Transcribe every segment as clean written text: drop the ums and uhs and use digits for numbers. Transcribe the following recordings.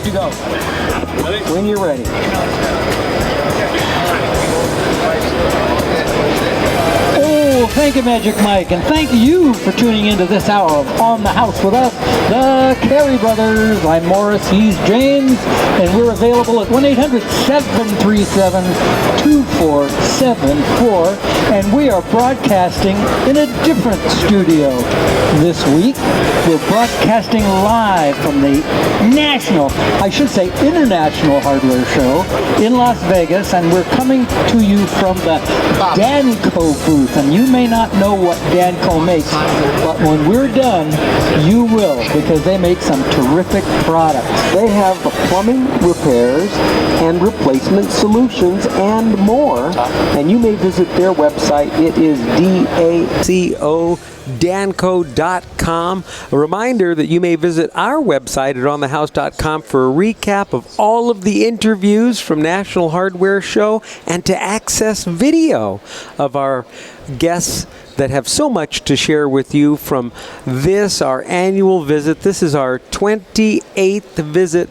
to go. When you're ready. Oh, thank you, Magic Mike, and thank you for tuning into this hour of On the House with us, the Carey Brothers. I'm Morris, he's James, and we're available at 1-800-737-2474, and we are broadcasting in a different studio this week. We're broadcasting live from the international hardware show in Las Vegas, and we're coming to you from the Danco booth. And you may not know what Danco makes, but when we're done, you will, because they make some terrific products. They have plumbing repairs and replacement solutions and more. And you may visit their website. It is danco.com. A reminder that you may visit our website at onthehouse.com for a recap of all of the interviews from National Hardware Show and to access video of our guests that have so much to share with you from this, our annual visit. This is our 28th visit,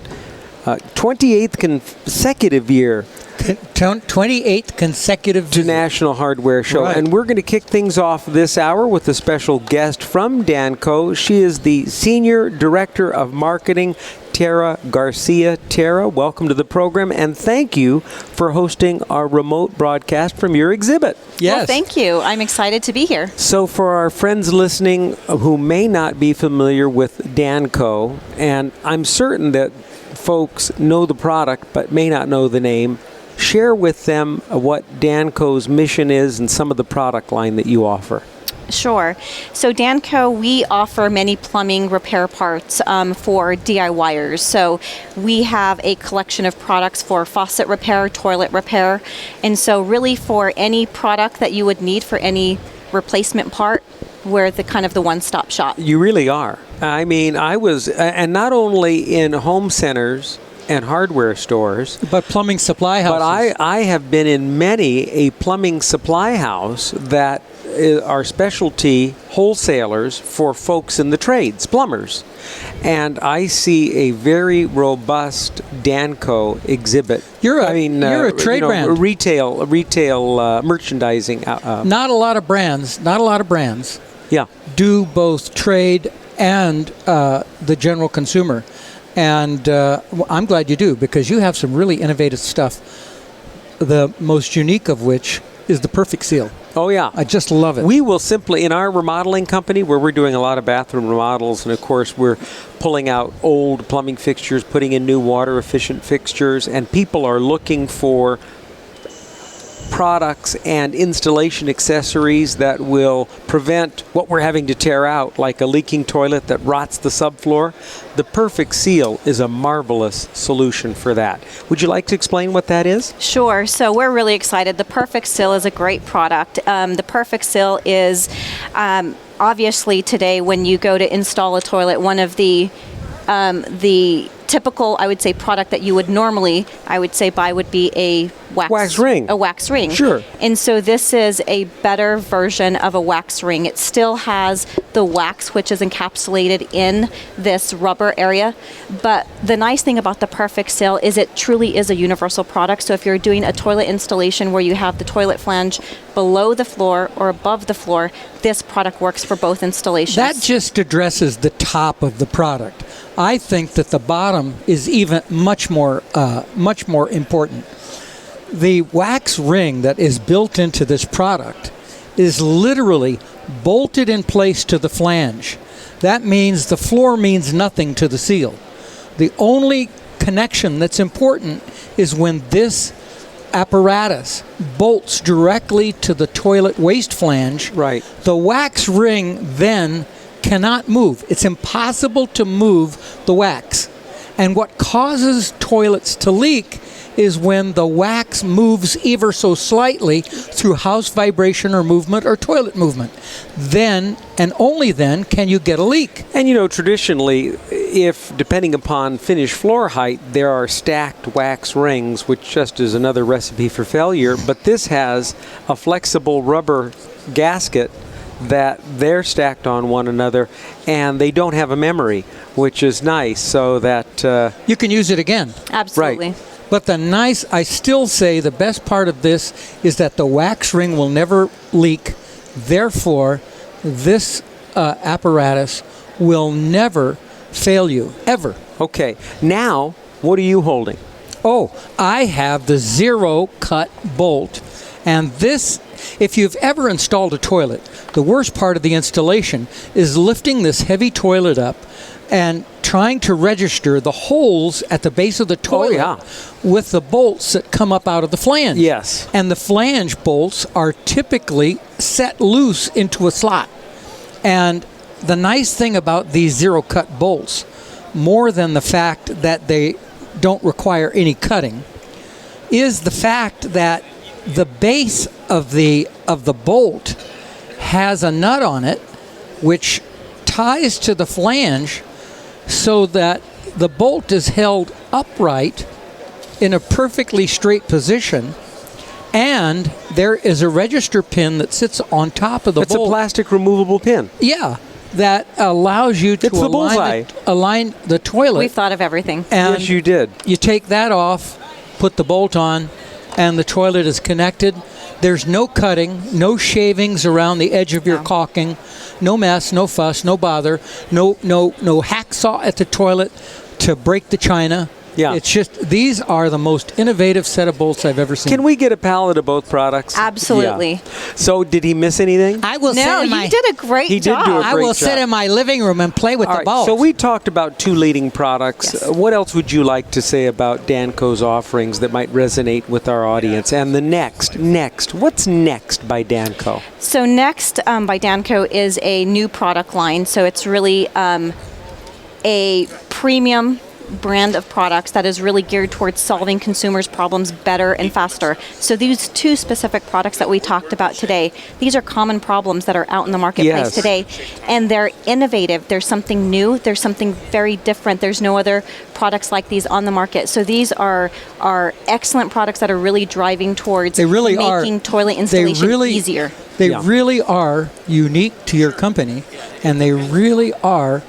28th consecutive year 28th consecutive to National Hardware Show. Right. And we're going to kick things off this hour with a special guest from Danco. She is the Senior Director of Marketing, Tara Garcia. Tara, welcome to the program, and thank you for hosting our remote broadcast from your exhibit. Yes. Well, thank you. I'm excited to be here. So for our friends listening who may not be familiar with Danco, and I'm certain that folks know the product but may not know the name, share with them what Danco's mission is and some of the product line that you offer. Sure. So Danco, we offer many plumbing repair parts for DIYers. So we have a collection of products for faucet repair, toilet repair, and so really for any product that you would need for any replacement part, we're the kind of the one-stop shop. You really are. I mean, and not only in home centers and hardware stores, but plumbing supply houses. But I have been in many a plumbing supply house that are specialty wholesalers for folks in the trades, plumbers. And I see a very robust Danco exhibit. You're a trade brand. Retail merchandising. Not a lot of brands. Yeah. Do both trade and the general consumer. And I'm glad you do, because you have some really innovative stuff, the most unique of which is the Perfect Seal. Oh, yeah. I just love it. We will simply, in our remodeling company, where we're doing a lot of bathroom remodels, and of course we're pulling out old plumbing fixtures, putting in new water-efficient fixtures, and people are looking for products and installation accessories that will prevent what we're having to tear out, like a leaking toilet that rots the subfloor. The Perfect Seal is a marvelous solution for that. Would you like to explain what that is? Sure. So we're really excited. The Perfect Seal is a great product. The Perfect Seal is obviously today when you go to install a toilet, one of the typical, I would say, product that you would normally, I would say, buy would be a wax ring. A wax ring. Sure. And so this is a better version of a wax ring. It still has the wax, which is encapsulated in this rubber area. But the nice thing about the Perfect Seal is it truly is a universal product. So if you're doing a toilet installation where you have the toilet flange below the floor or above the floor, this product works for both installations. That just addresses the top of the product. I think that the bottom is even much more important. The wax ring that is built into this product is literally bolted in place to the flange. That means the floor means nothing to the seal. The only connection that's important is when this apparatus bolts directly to the toilet waste flange. Right. The wax ring then cannot move. It's impossible to move the wax. And what causes toilets to leak is when the wax moves ever so slightly through house vibration or movement or toilet movement. Then, and only then, can you get a leak. And traditionally, if depending upon finished floor height, there are stacked wax rings, which just is another recipe for failure. But this has a flexible rubber gasket that they're stacked on one another, and they don't have a memory, which is nice, so that You can use it again. Absolutely. Right. But I still say the best part of this is that the wax ring will never leak. Therefore, this apparatus will never fail you, ever. Okay, now what are you holding? Oh, I have the zero cut bolt. And this, if you've ever installed a toilet, the worst part of the installation is lifting this heavy toilet up and trying to register the holes at the base of the toilet with the bolts that come up out of the flange. Yes. And the flange bolts are typically set loose into a slot. And the nice thing about these zero cut bolts, more than the fact that they don't require any cutting, is the fact that the base of the bolt has a nut on it which ties to the flange so that the bolt is held upright in a perfectly straight position, and there is a register pin that sits on top of the It's bolt. a plastic removable pin. Yeah, that allows you to It's the bullseye. align the toilet. We've thought of everything. And Yes, you did. You take that off, put the bolt on, and the toilet is connected. There's no cutting, no shavings around the edge of your caulking, no mess, no fuss, no bother, no hacksaw at the toilet to break the china. Yeah. It's just, these are the most innovative set of bolts I've ever seen. Can we get a pallet of both products? Absolutely. Yeah. So did he miss anything? I will No, sit in my, you did a great He did job. do a I great will sit job. in my living room and play with All the right, bolts. so we talked about two leading products. Yes. What else would you like to say about Danco's offerings that might resonate with our audience? And the next, what's next by Danco? So next by Danco is a new product line. So it's really a premium brand of products that is really geared towards solving consumers' problems better and faster. So these two specific products that we talked about today, these are common problems that are out in the marketplace Yes. today, and they're innovative. There's something new. There's something very different. There's no other products like these on the market. So these are excellent products that are really driving towards They really are. making toilet installation easier. They Yeah. really are unique to your company, and they really are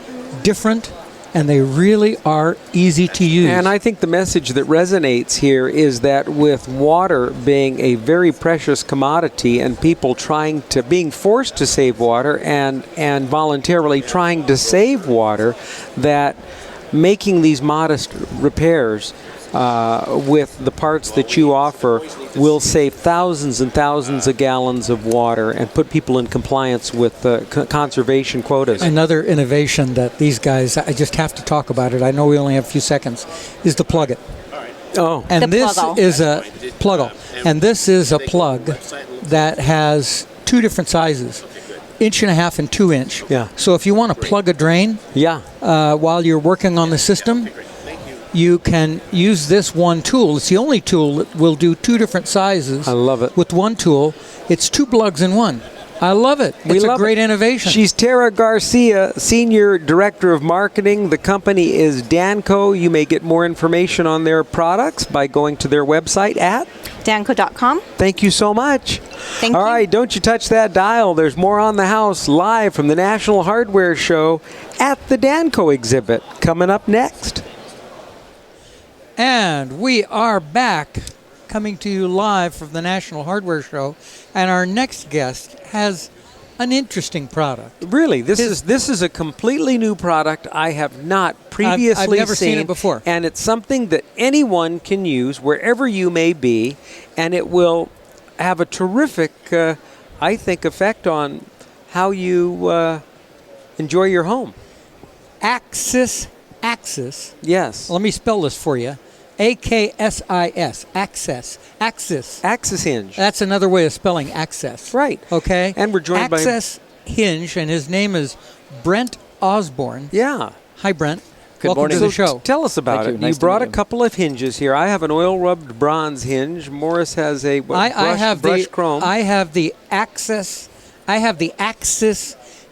different, and they really are easy to use. And I think the message that resonates here is that with water being a very precious commodity and people being forced to save water and voluntarily trying to save water, that making these modest repairs with the parts that you offer will save thousands and thousands of gallons of water and put people in compliance with conservation quotas. Another innovation that these guys, I just have to talk about it, I know we only have a few seconds, is the plug-it. Oh, And The this plug-all. is a plug-all. And this is a plug that has two different sizes, 1.5 and 2 inch. Yeah. So if you want to plug a drain yeah. while you're working on the system, you can use this one tool. It's the only tool that will do two different sizes. I love it. With one tool. It's two plugs in one. I love it. It's a great innovation. She's Tara Garcia, Senior Director of Marketing. The company is Danco. You may get more information on their products by going to their website at Danco.com. Thank you so much. Thank All you. right, don't you touch that dial. There's more on the house live from the National Hardware Show at the Danco exhibit coming up next. And we are back, coming to you live from the National Hardware Show. And our next guest has an interesting product. Really, this is a completely new product I have not previously I've never seen it before. And it's something that anyone can use wherever you may be, and it will have a terrific, I think, effect on how you enjoy your home. Axis. Yes. Let me spell this for you. AKSIS. Axis hinge. That's another way of spelling access. Right. Okay. And we're joined by Access hinge, and his name is Brent Osborne. Yeah. Hi, Brent. Good Welcome morning. to the show. Tell us about Thank it. you. Nice to brought meet a you. couple of hinges here. I have an oil-rubbed bronze hinge. Morris has a brush chrome. I have the Axis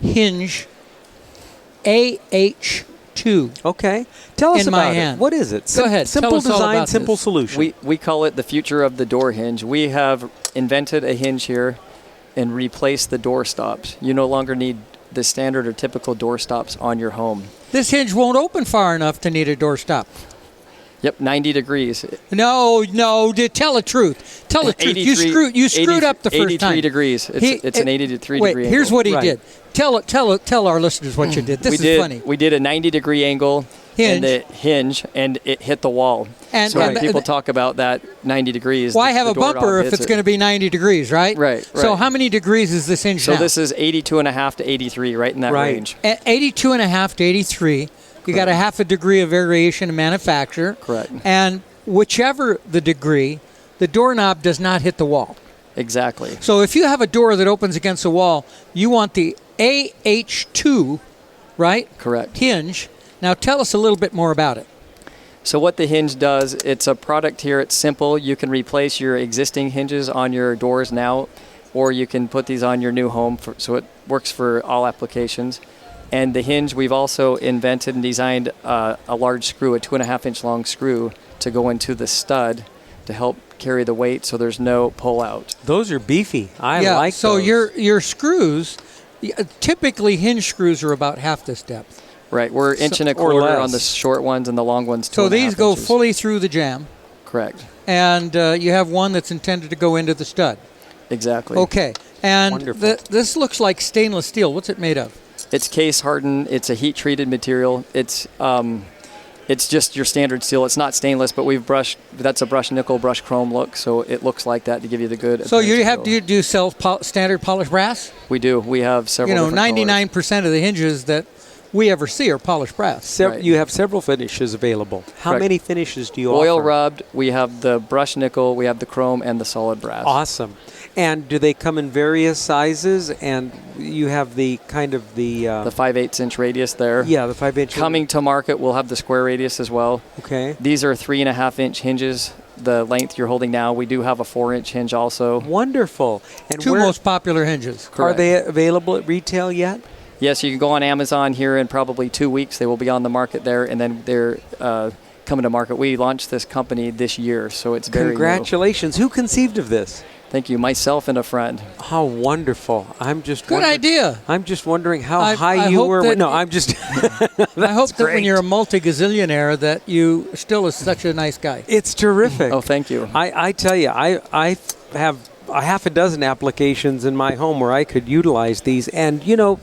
hinge AH2. Okay. Tell us in my about it. hand. What is it? Go ahead. Simple Tell us all design, about simple this. solution. We call it the future of the door hinge. We have invented a hinge here and replace the door stops. You no longer need the standard or typical door stops on your home. This hinge won't open far enough to need a doorstop. Yep, 90 degrees. No, tell the truth. Tell the truth. You screwed up the first 83 time. 83 degrees. It's an 83 wait, degree here's angle. what he Right. did. Tell our listeners what you did. This is funny. We did a 90-degree angle Hinge. and the hinge, and it hit the wall. And- so when and- people talk about that 90 degrees. Why have the a bumper doorknob if hits it's it. going to be 90 degrees, right? Right. So how many degrees is this hinge So now? this is 82.5 to 83, right in that Right. range. At 82 and a half to 83. You got a half a degree of variation in manufacture. Correct. And whichever the degree, the doorknob does not hit the wall. Exactly. So if you have a door that opens against the wall, you want the AH2, right? Correct. Hinge. Now tell us a little bit more about it. So what the hinge does, it's a product here. It's simple. You can replace your existing hinges on your doors now, or you can put these on your new home. So it works for all applications. And the hinge, we've also invented and designed a large screw, a 2.5-inch long screw, to go into the stud to help carry the weight so there's no pull out. Those are beefy. I yeah, like so those. your screws, typically hinge screws are about half this depth. Right, we're inch and a or quarter less. on the short ones and the long ones 2.5 So these go inches. fully through the jamb, Correct, and you have one that's intended to go into the stud. exactly. Okay, and Wonderful. this looks like stainless steel. What's it made of? It's case hardened. It's a heat treated material. It's just your standard steel. It's not stainless, but we've brushed. That's a brushed nickel, brushed chrome look, so it looks like that to give you the good. So you appearance have of do you do sell standard polished brass? We do. We have several. You know, different colors. 99% of the hinges that we ever see are polished brass. Right. You have several finishes available. How Correct. many finishes do you Oil offer? rubbed. We have the brushed nickel. We have the chrome and the solid brass. Awesome. And do they come in various sizes? And you have the kind of the... The 5/8 inch radius there. yeah, the 5-inch. Coming to market, we'll have the square radius as well. Okay. These are 3.5 inch hinges. The length you're holding now. We do have a 4-inch hinge also. Wonderful. And Two where most popular hinges. are Correct. they available at retail yet? Yes, you can go on Amazon here in probably 2 weeks. They will be on the market there, and then they're coming to market. We launched this company this year, so it's very new. Congratulations. Who conceived of this? Thank you. Myself and a friend. How wonderful. I'm just Good idea. I'm just wondering how I high you hope were. that- No, I'm just... I hope that when great. you're a multi-gazillionaire that you still is such a nice guy. It's terrific. Oh, thank you. I tell you, I have a half a dozen applications in my home where I could utilize these. And, you know,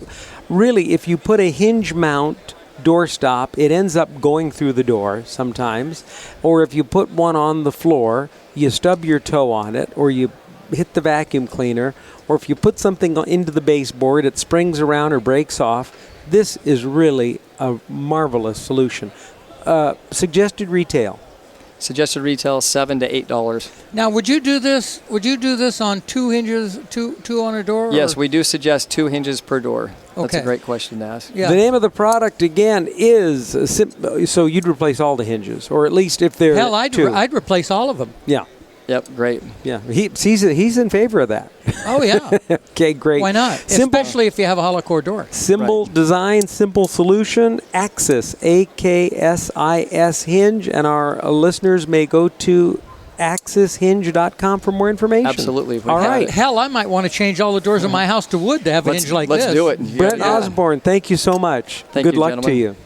really, if you put a hinge mount doorstop, it ends up going through the door sometimes. Or if you put one on the floor, you stub your toe on it, or you hit the vacuum cleaner, or if you put something into the baseboard, it springs around or breaks off. This is really a marvelous solution. Suggested retail. Suggested retail $7 to $8. Now, would you do this? Would you do this on two hinges, two on a door? Yes, or- we do suggest 2 hinges per door. That's Okay. a great question to ask. Yeah. The name of the product again is so you'd replace all the hinges, or at least if they're Hell, I'd two. replace all of them. Yeah, Yep, great. yeah. He's in favor of that. Oh yeah. Okay, great. Why not? Simple, Especially if you have a hollow core door. simple Right. design, simple solution. Axis, AKSIS hinge, and our listeners may go to axishinge.com for more information. Absolutely. We All have right. it. Hell, I might want to change all the doors in my house to wood to have a hinge like let's this. do it. Brett Yeah. Osborne, thank you so much. Thank Good you, luck to gentlemen. you.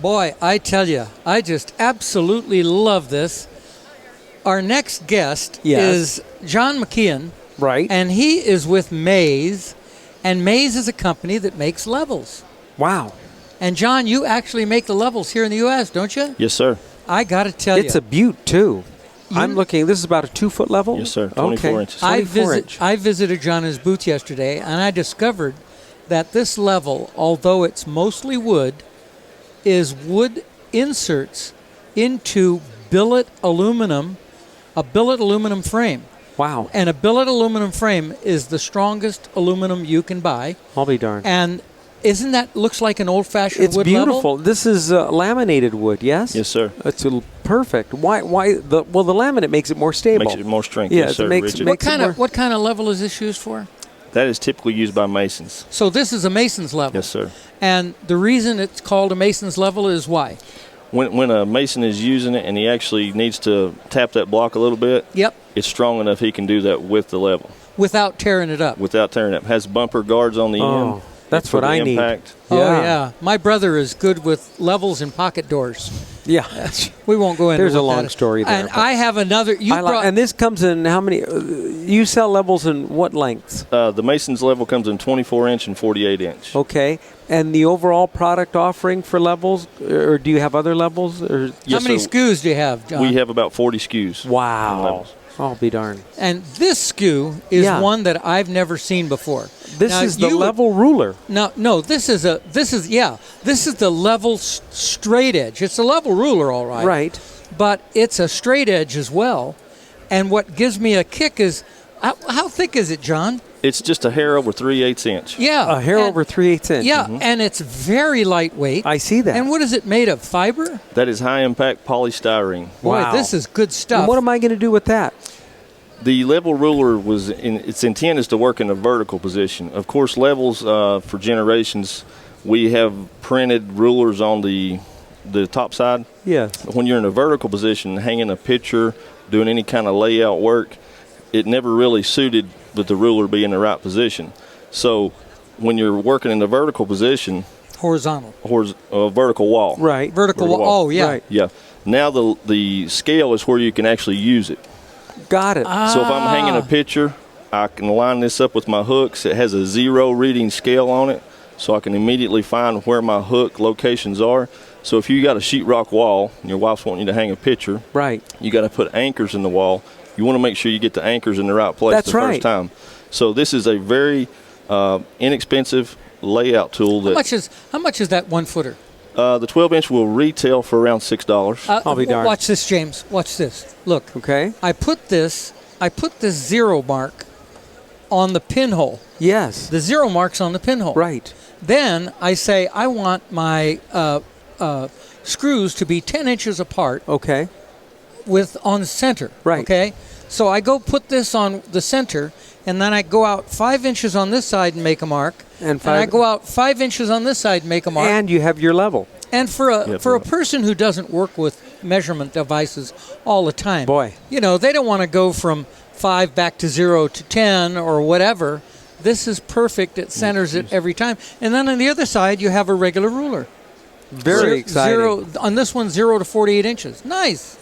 Boy, I tell you, I just absolutely love this. Our next guest Yes. is John McKeon, Right. and he is with Maze, and Maze is a company that makes levels. Wow. And John, you actually make the levels here in the U.S., don't you? Yes, sir. I got to tell It's you, a butte, too. You- I'm looking, this is about a 2-foot level? Yes, sir. 24 okay. inches. 24 inch. I visited John's booth yesterday, and I discovered that this level, although it's mostly wood, is wood inserts into billet aluminum, a billet aluminum frame. Wow. And a billet aluminum frame is the strongest aluminum you can buy. I'll be darned. And isn't that looks like an old-fashioned It's wood beautiful. level? This is laminated wood, yes? Yes, sir. It's perfect. Why the laminate makes it more stable. Makes it more strength. Yeah, yes, it sir. makes- rigid. makes- What kind of level is this used for? That is typically used by masons. So this is a mason's level. Yes, sir. And the reason it's called a mason's level is why? When a mason is using it and he actually needs to tap that block a little bit, Yep. it's strong enough he can do that with the level. without tearing it up. without tearing it. Has bumper guards on the end. That's for what the I need. impact. Oh, yeah. My brother is good with levels and pocket doors. Yeah. We won't go into There's a what that long is. story there, And but- I have another. And this comes in how many? You sell levels in what lengths? The Mason's level comes in 24-inch and 48-inch. Okay. And the overall product offering for levels, or do you have other levels? Or how Yes, many sir. SKUs do you have, John? We have about 40 SKUs. in wow. levels. I'll be darned. And this SKU is Yeah. one that I've never seen before. This Now, is the you would- level ruler. No, this is the level straight edge. It's a level ruler, all right. Right. But it's a straight edge as well. And what gives me a kick is, how thick is it, John? It's just a hair over 3/8 inch. Yeah. A hair and- over 3/8 inch. Yeah, and it's very lightweight. I see that. And what is it made of? Fiber? That is high impact polystyrene. Wow. Boy, this is good stuff. And what am I going to do with that? The level ruler its intent is to work in a vertical position. Of course, levels for generations, we have printed rulers on the top side. Yeah. When you're in a vertical position, hanging a picture, doing any kind of layout work, it never really suited with the ruler being in the right position. So when you're working in the vertical position, Horizontal. vertical wall. Right. Vertical wall. Oh, yeah. Right. Yeah. Now the scale is where you can actually use it. Got it. So if I'm hanging a picture, I can line this up with my hooks. It has a 0 reading scale on it, so I can immediately find where my hook locations are. So if you got a sheetrock wall and your wife's wanting you to hang a picture, Right. you got to put anchors in the wall. You want to make sure you get the anchors in the right place That's the right. first time. So this is a very inexpensive layout tool. How much is that 1 footer? The 12-inch will retail for around $6. I'll be darned. Watch this, James. Watch this. Look. Okay. I put this 0 mark on the pinhole. Yes. The 0 mark's on the pinhole. Right. Then I say I want my screws to be 10 inches apart Okay. on the center. Right. Okay. So I go put this on the center, and then I go out 5 inches on this side and make a mark. And I go out 5 inches on this side and make a mark. And you have your level. And for a person who doesn't work with measurement devices all the time, Boy. they don't want to go from 5 back to 0 to 10 or whatever. This is perfect. It centers it every time. And then on the other side, you have a regular ruler. Very exciting. On this one, 0 to 48 inches. Nice.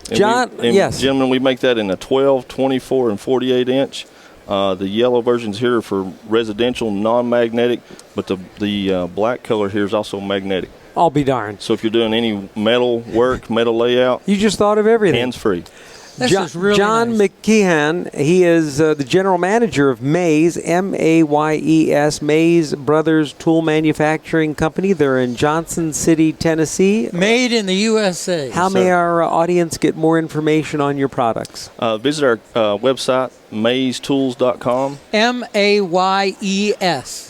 And John, yes. Gentlemen, we make that in a 12, 24, and 48 inch. The yellow versions here are for residential, non-magnetic, but the black color here is also magnetic. I'll be darned. So if you're doing any metal work, metal layout, You just thought of everything. hands-free. This is really John nice. McKeehan, he is the general manager of Mays, M-A-Y-E-S, Mays Brothers Tool Manufacturing Company. They're in Johnson City, Tennessee. Made in the USA. How may our audience get more information on your products? Visit our website, maystools.com. MAYES.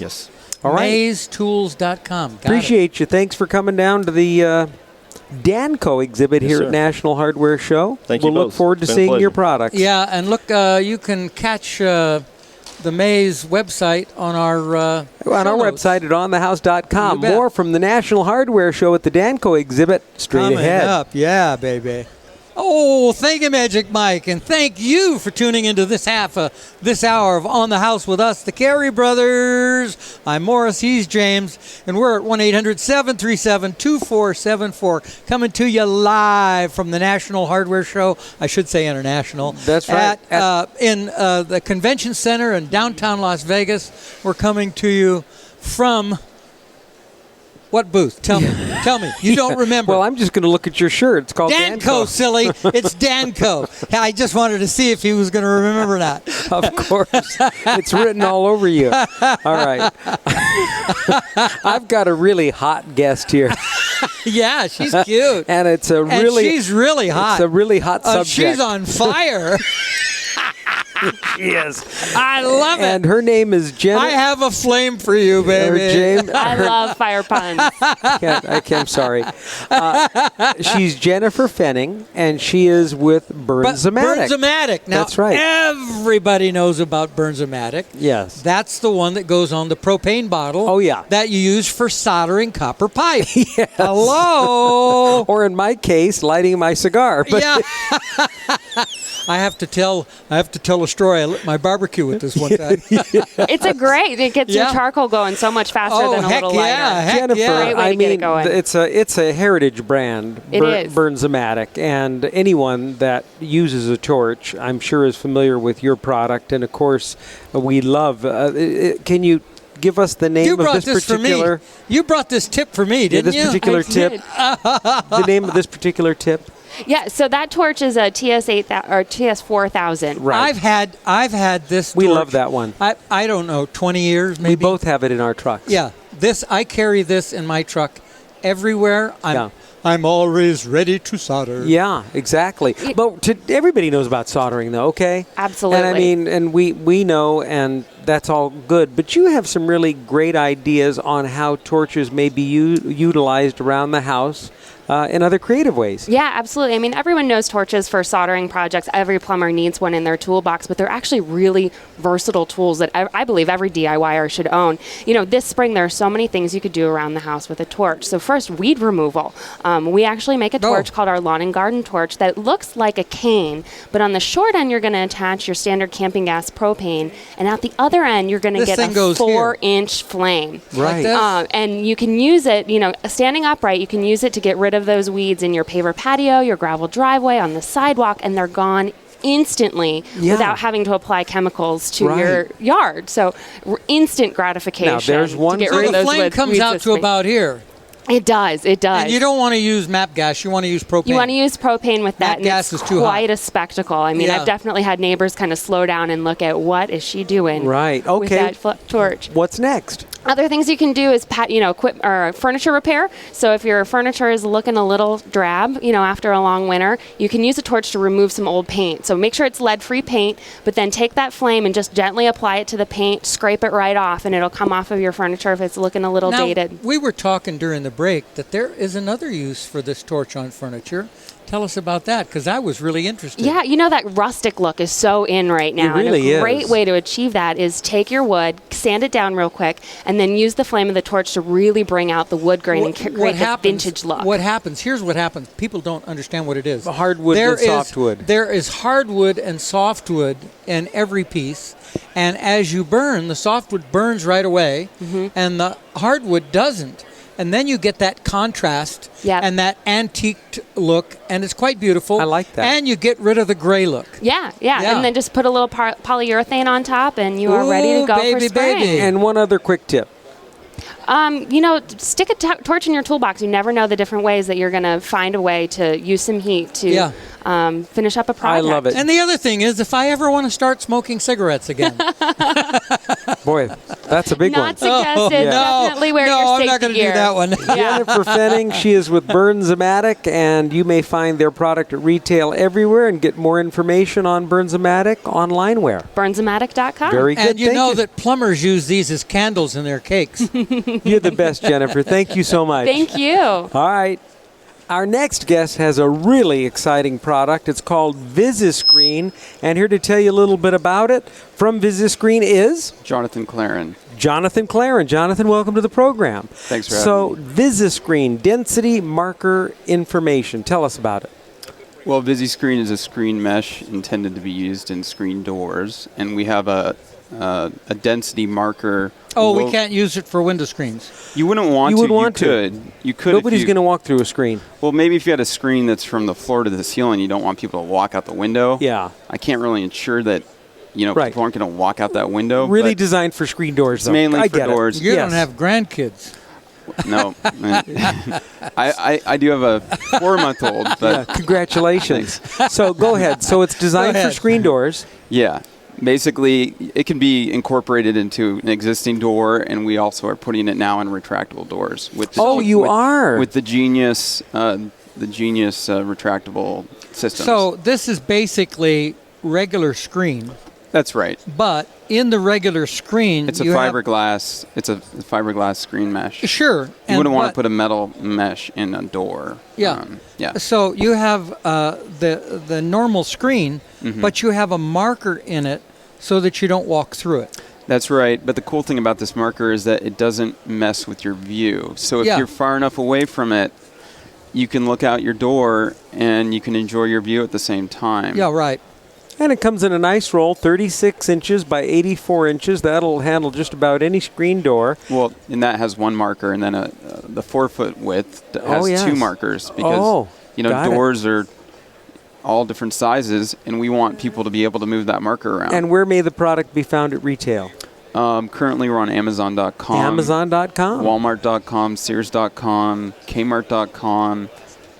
Yes. All right. MaysTools.com. Got it. Appreciate you. Thanks for coming down to the Danco exhibit Yes, here sir. at National Hardware Show. Thank you We'll look both. forward to It's been a seeing your pleasure. products. Yeah, and look, you can catch the Mays website on our On show our notes. website at onthehouse.com. You bet. More from the National Hardware Show at the Danco exhibit straight Coming ahead. up. Yeah, baby. Oh, thank you, Magic Mike, and thank you for tuning into this this hour of On the House with us, the Carey Brothers. I'm Morris, he's James, and we're at 1-800-737-2474, coming to you live from the National Hardware Show. I should say international. That's right. In the Convention Center in downtown Las Vegas. We're coming to you from... What booth? Tell me. Tell me. You don't remember. Well, I'm just going to look at your shirt. It's called Danco, silly. It's Danco. I just wanted to see if he was going to remember that. Of course. It's written all over you. All right. I've got a really hot guest here. Yeah, she's cute. And it's a And really she's really hot. It's a really hot subject. She's on fire. Yes. I love it. And her name is Jenna. I have a flame for you, baby. James. I love fire puns. I'm sorry. She's Jennifer Fenning, and she is with Burns-O-Matic. Burns-O-Matic. Now, That's right. Everybody knows about Burns-O-Matic. Yes. That's the one that goes on the propane bottle. Oh, yeah. That you use for soldering copper pipe. Yes. Hello. Or in my case, lighting my cigar. But Yeah. I have to tell a story. I lit my barbecue with this one time. It's a great. It gets your charcoal going so much faster than a heck little yeah, lighter. heck Jennifer, yeah. Great way I to get it mean, going. it's a heritage brand. It is. Burnsomatic, and anyone that uses a torch, I'm sure, is familiar with your product. And of course, we love. Can you give us the name You of brought this this for particular? me. You brought this tip for me, didn't this you? particular I tip. did. The name of this particular tip. Yeah, so that torch is a TS8 or TS4000. Right. I've had this. We torch, love that one. I don't know, 20 years maybe. We both have it in our trucks. Yeah, I carry this in my truck everywhere. Yeah. I'm always ready to solder. Yeah, exactly. But everybody knows about soldering, though. Okay. Absolutely. And I mean, and we know, and that's all good. But you have some really great ideas on how torches may be utilized around the house in other creative ways. Yeah, absolutely. I mean, everyone knows torches for soldering projects. Every plumber needs one in their toolbox, but they're actually really versatile tools that I believe every DIYer should own. You know, this spring there are so many things you could do around the house with a torch. So first, weed removal. We actually make a torch called our lawn and garden torch that looks like a cane, but on the short end you're going to attach your standard camping gas propane, and at the other end you're going to get a 4-inch flame. Right. And you can use it, you know, standing upright, you can use it to get rid of those weeds in your paver patio, your gravel driveway, on the sidewalk, and they're gone instantly without having to apply chemicals to your yard. So instant gratification. Now, there's one to get So rid of the those flame weeds comes out to quickly. about here. It does. And you don't want to use MAP gas. You want to use propane. You want to use propane with that, That and gas it's is too quite hot. a spectacle. I mean, Yeah. I've definitely had neighbors kind of slow down and look at what is she doing Right. with Okay. that torch. What's next? Other things you can do is furniture repair. So if your furniture is looking a little drab, you know, after a long winter, you can use a torch to remove some old paint. So make sure it's lead-free paint, but then take that flame and just gently apply it to the paint, scrape it right off, and it'll come off of your furniture if it's looking a little Now, dated. we were talking during the break that there is another use for this torch on furniture. Tell us about that, because I was really interested. Yeah, you know, that rustic look is so in right now. really and a great is. way to achieve that is take your wood, sand it down real quick, and then use the flame of the torch to really bring out the wood grain and create this vintage look. What happens? Here's what happens. People don't understand what it is. Hardwood and softwood. There is hardwood and softwood in every piece, and as you burn, the softwood burns right away, and the hardwood doesn't. And then you get that contrast and that antiqued look, and it's quite beautiful. I like that. And you get rid of the gray look. Yeah. And then just put a little polyurethane on top, and you are ready to go for spring. Baby. And one other quick tip. You know, stick a torch in your toolbox. You never know the different ways that you're going to find a way to use some heat to finish up a project. I love it. And the other thing is, if I ever want to start smoking cigarettes again. Boy, that's a big one. Not suggested. Definitely wear your I'm safety not going to gear. do that one. Jennifer Fenning, she is with Burnsomatic, and you may find their product at retail everywhere and get more information on Burnsomatic online where? Burnsomatic.com. Very good. And you Thank know that plumbers use these as candles in their cakes. You're the best, Jennifer. Thank you so much. Thank you. All right. Our next guest has a really exciting product. It's called VisiScreen, and here to tell you a little bit about it from VisiScreen is Jonathan Claren. Jonathan Claren. Jonathan, welcome to the program. Thanks for having So, me. VisiScreen, density marker information. Tell us about it. Well, VisiScreen is a screen mesh intended to be used in screen doors, and we have a density marker. Oh, we can't use it for window screens. You wouldn't want You to. would want to. You could. Nobody's going to walk through a screen. Well, maybe if you had a screen that's from the floor to the ceiling, you don't want people to walk out the window. Yeah. I can't really ensure that, Right. people aren't going to walk out that window. Really but designed for screen doors, it's though. mainly I for get it. doors. You Yes. don't have grandkids. No. I do have a 4-month-old, Yeah, but congratulations. So go ahead. So it's designed Go for ahead. screen doors. yeah. Basically, it can be incorporated into an existing door, and we also are putting it now in retractable doors. With You are? with the Genius retractable systems. So this is basically regular screen, that's right. but in the regular screen, It's a you have- fiberglass. It's a fiberglass screen mesh. Sure. You wouldn't want to but- put a metal mesh in a door. Yeah. Yeah. So you have the normal screen, Mm-hmm. but you have a marker in it so that you don't walk through it. That's right. But the cool thing about this marker is that it doesn't mess with your view. So if Yeah. you're far enough away from it, you can look out your door and you can enjoy your view at the same time. Yeah, right. And it comes in a nice roll, 36 inches by 84 inches. That'll handle just about any screen door. Well, and that has one marker, and then the 4-foot width has yes. 2 markers because got it. doors are all different sizes, and we want people to be able to move that marker around. And where may the product be found at retail? Currently, we're on Amazon.com, Amazon.com, Walmart.com, Sears.com, Kmart.com,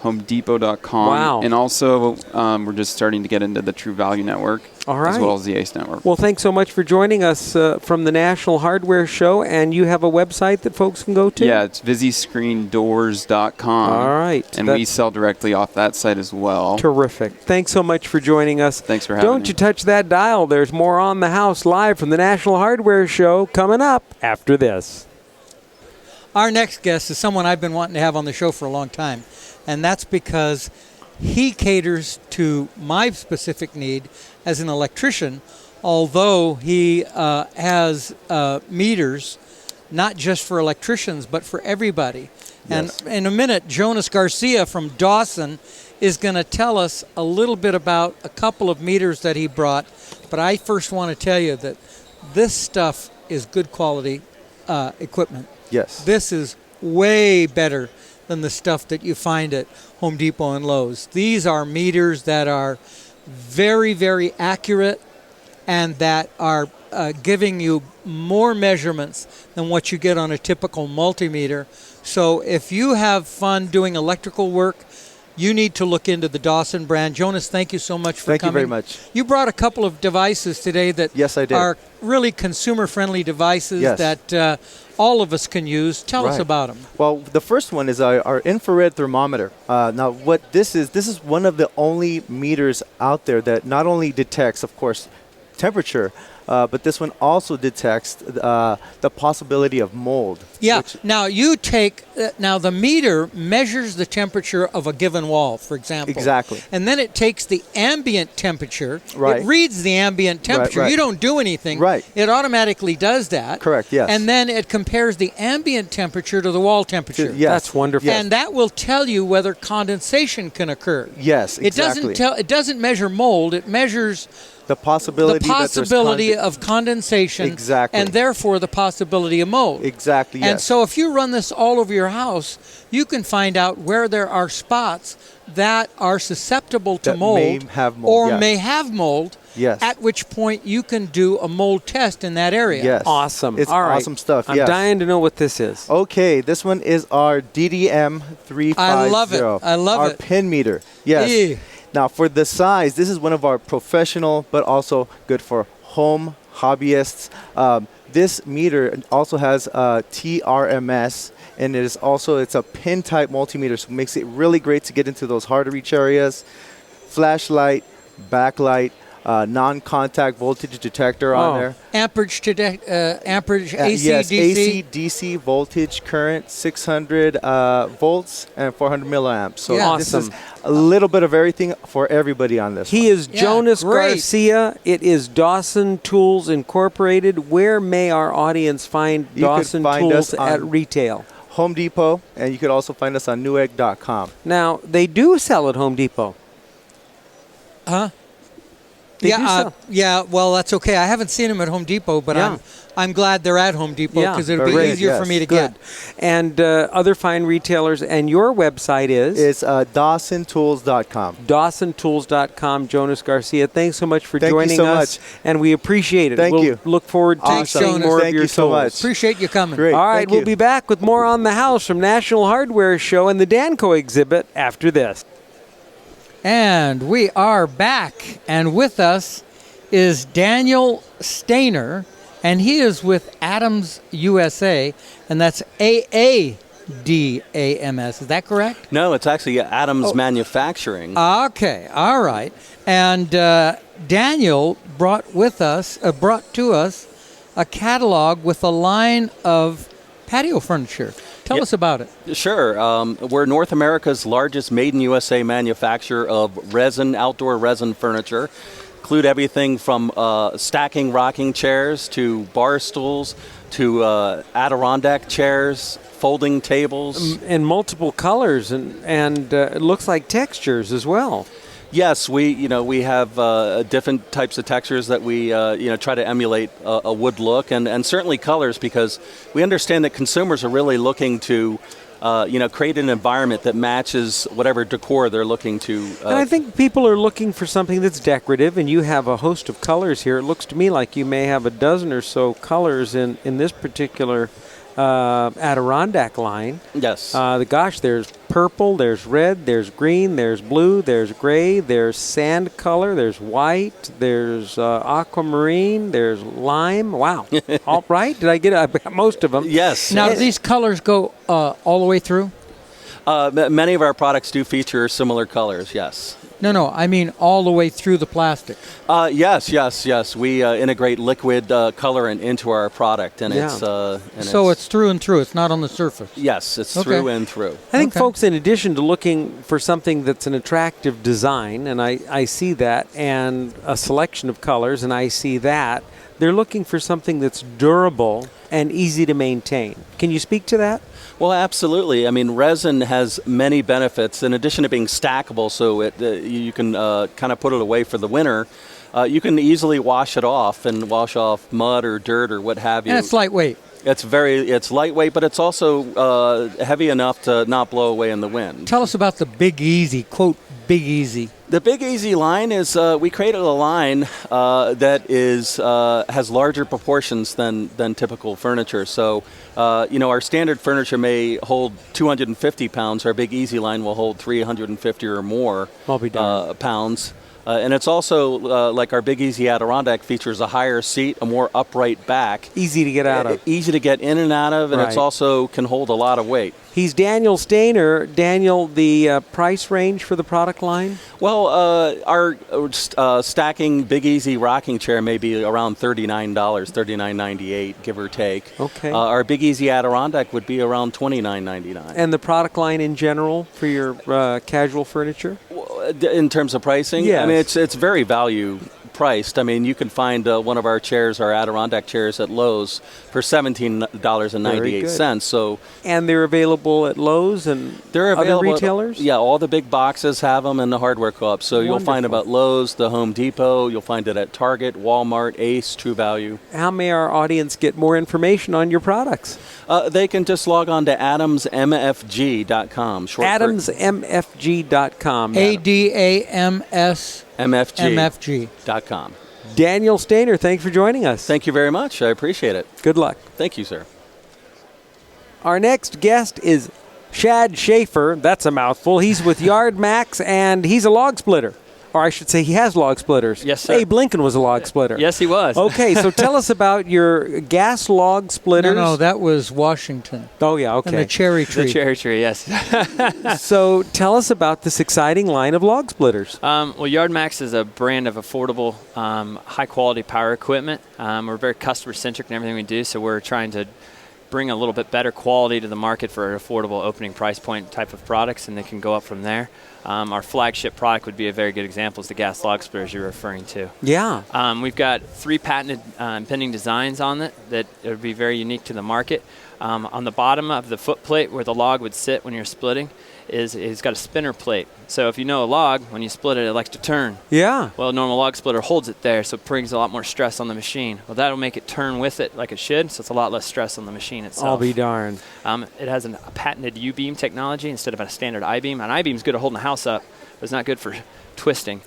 HomeDepot.com. Wow. And also, we're just starting to get into the True Value Network, All right. as well as the ACE Network. Well, thanks so much for joining us from the National Hardware Show. And you have a website that folks can go to? Yeah, it's VisiScreenDoors.com. All right. And we sell directly off that site as well. Terrific. Thanks so much for joining us. Thanks for having me. Don't you touch that dial. There's more On the House live from the National Hardware Show coming up after this. Our next guest is someone I've been wanting to have on the show for a long time, and that's because he caters to my specific need as an electrician, although he has meters not just for electricians but for everybody. Yes. And in a minute, Jonas Garcia from Dawson is going to tell us a little bit about a couple of meters that he brought, but I first want to tell you that this stuff is good quality equipment. Yes. This is way better than the stuff that you find at Home Depot and Lowe's. These are meters that are very, very accurate and that are giving you more measurements than what you get on a typical multimeter. So if you have fun doing electrical work, you need to look into the Dawson brand. Jonas, thank you so much for Thank coming. you very much. You brought a couple of devices today that Yes, I did. are really consumer-friendly devices Yes. that all of us can use. Tell us Right. about them. Well, the first one is our infrared thermometer. Now, what this is one of the only meters out there that not only detects, of course, temperature, but this one also detects the possibility of mold. Yeah. which- Now you take now the meter measures the temperature of a given wall, for example. Exactly. And then it takes the ambient temperature. Right. It reads the ambient temperature. right. You don't do anything. Right. It automatically does that. Correct, yes. And then it compares the ambient temperature to the wall temperature. Yes. That's wonderful. And that will tell you whether condensation can occur. Yes, exactly. It doesn't measure mold. It measures the possibility, the possibility of condensation, Exactly. and therefore the possibility of mold. Exactly, And yes. so if you run this all over your house, you can find out where there are spots that are susceptible to That mold, may have mold, or yes. may have mold, Yes. at which point you can do a mold test in that area. Yes. Awesome. It's All right. awesome stuff. I'm yes. dying to know what this is. Okay, this one is our DDM 350. I love it. I love our it. pin meter. Yes. Yeah. Now, for the size, this is one of our professional, but also good for home hobbyists. This meter also has TRMS, and it's a pin type multimeter, so it makes it really great to get into those hard to reach areas. Flashlight, backlight, non-contact voltage detector on there. Amperage AC, Yes, DC. AC, DC, voltage, current, 600 volts, and 400 milliamps. So Yeah. this Awesome. is a little bit of everything for everybody on this. He is Yeah, Jonas great. Garcia. It is Dawson Tools Incorporated. Where may our audience find You could Dawson find Tools us on- at retail? Home Depot, and you could also find us on Newegg.com. Now, they do sell at Home Depot. Huh? They do Yeah, sell. yeah. Well, that's okay. I haven't seen them at Home Depot, but Yeah. I'm glad they're at Home Depot Yeah, because it'll be very good, easier for yes. me to Good. get. And other fine retailers. And your website is? It's DawsonTools.com. DawsonTools.com. Jonas Garcia, thanks so much for Thank you joining so us. much. And we appreciate it. Thank we'll you. look forward to Awesome. seeing more Thank of your you so tools. much. Appreciate you coming. Great. All right, Thank we'll you. be back with more On the House from National Hardware Show and the Danco exhibit after this. And we are back, and with us is Daniel Stainer, and he is with Adams USA, and that's AADAMS. Is that correct? No, it's actually Adams Manufacturing. Okay, all right. And Daniel brought to us a catalog with a line of patio furniture. Tell Yep. us about it. Sure. We're North America's largest made-in-USA manufacturer of outdoor resin furniture. Include everything from stacking rocking chairs to bar stools to Adirondack chairs, folding tables. And multiple colors and it looks like textures as well. Yes, we have different types of textures that we try to emulate a wood look, and certainly colors, because we understand that consumers are really looking to create an environment that matches whatever decor they're looking to. And I think people are looking for something that's decorative, and you have a host of colors here. It looks to me like you may have a dozen or so colors in this particular Adirondack line. Yes. There's purple, there's red, there's green, there's blue, there's gray, there's sand color, there's white, there's aquamarine, there's lime. Wow. All right. Did I get most of them? Yes. Now, do these colors go all the way through? Many of our products do feature similar colors, yes. No, I mean all the way through the plastic. Yes. We integrate liquid colorant into our product, and Yeah. It's through and through. It's not on the surface. Yes, it's Okay. through and through. I think Okay. folks, in addition to looking for something that's an attractive design, and I see that, and a selection of colors, and I see that, they're looking for something that's durable and easy to maintain. Can you speak to that? Well, absolutely. I mean, resin has many benefits. In addition to being stackable, so you can kind of put it away for the winter, you can easily wash it off and wash off mud or dirt or what have you. And it's lightweight. It's lightweight, but it's also heavy enough to not blow away in the wind. Tell us about the Big Easy, quote, Big Easy. The Big Easy line is we created a line that has larger proportions than typical furniture. So, our standard furniture may hold 250 pounds. Our Big Easy line will hold 350 or more I'll be darned. pounds. And it's also, like our Big Easy Adirondack, features a higher seat, a more upright back. Easy to get out of. Easy to get in and out of, and it's Right. also can hold a lot of weight. He's Daniel Stainer. Daniel, the price range for the product line? Well, our stacking Big Easy rocking chair may be around $39, $39.98, give or take. Okay. Our Big Easy Adirondack would be around $29.99. And the product line in general for your casual furniture? In terms of pricing, Yes. I mean it's very value priced. I mean, you can find one of our chairs, our Adirondack chairs, at Lowe's for $17.98. So And they're available at Lowe's and they're available other retailers? Yeah, all the big boxes have them, and the hardware co-op. So you'll find them Wonderful. at Lowe's, the Home Depot. You'll find it at Target, Walmart, Ace, True Value. How may our audience get more information on your products? They can just log on to adamsmfg.com. AdamsMFG.com. ADAMS MFG.com. MFG. Daniel Stainer, thanks for joining us. Thank you very much. I appreciate it. Good luck. Thank you, sir. Our next guest is Shad Schaefer. That's a mouthful. He's with Yard Max, and he's a log splitter. Or I should say he has log splitters. Yes, sir. Abe Lincoln was a log splitter. Yes, he was. Okay, so tell us about your gas log splitters. No, that was Washington. Oh, yeah, okay. And the cherry tree. The cherry tree, yes. So tell us about this exciting line of log splitters. Well, Yard Max is a brand of affordable, high-quality power equipment. We're very customer-centric in everything we do, so we're trying to bring a little bit better quality to the market for an affordable opening price point type of products, and they can go up from there. Our flagship product would be a very good example is the gas log splitters you're referring to. Yeah. We've got 3 patented pending designs on it that would be very unique to the market. On the bottom of the foot plate where the log would sit when you're splitting is got a spinner plate. So if you know a log, when you split it, it likes to turn. Yeah. Well, a normal log splitter holds it there, so it brings a lot more stress on the machine. Well, that'll make it turn with it like it should, so it's a lot less stress on the machine itself. I'll be darned. It has a patented U-beam technology instead of a standard I-beam. An I-beam is good at holding a house up, but it's not good for twisting.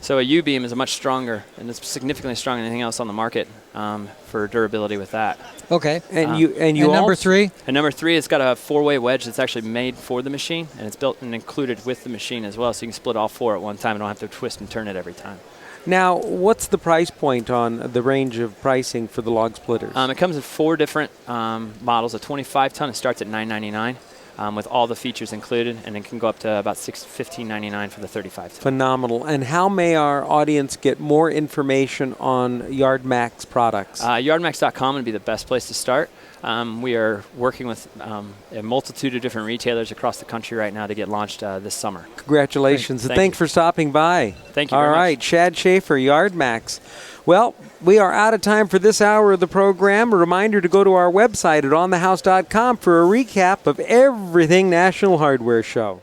So a U-beam is a much stronger, and it's significantly stronger than anything else on the market for durability with that. Okay. And you And number also- 3? And number 3, it's got a 4-way wedge that's actually made for the machine, and it's built and included with the machine as well, so you can split all 4 at one time and don't have to twist and turn it every time. Now, what's the price point on the range of pricing for the log splitters? It comes in 4 different models. A 25-ton, it starts at $999 with all the features included, and it can go up to about $15.99 for the 35-ton. Phenomenal. And how may our audience get more information on Yard Max products? Yardmax.com would be the best place to start. We are working with a multitude of different retailers across the country right now to get launched this summer. Congratulations, and Thank thanks you. for stopping by. Thank you All very much. right, Chad Schaefer, Yard Max. Well, we are out of time for this hour of the program. A reminder to go to our website at onthehouse.com for a recap of everything National Hardware Show.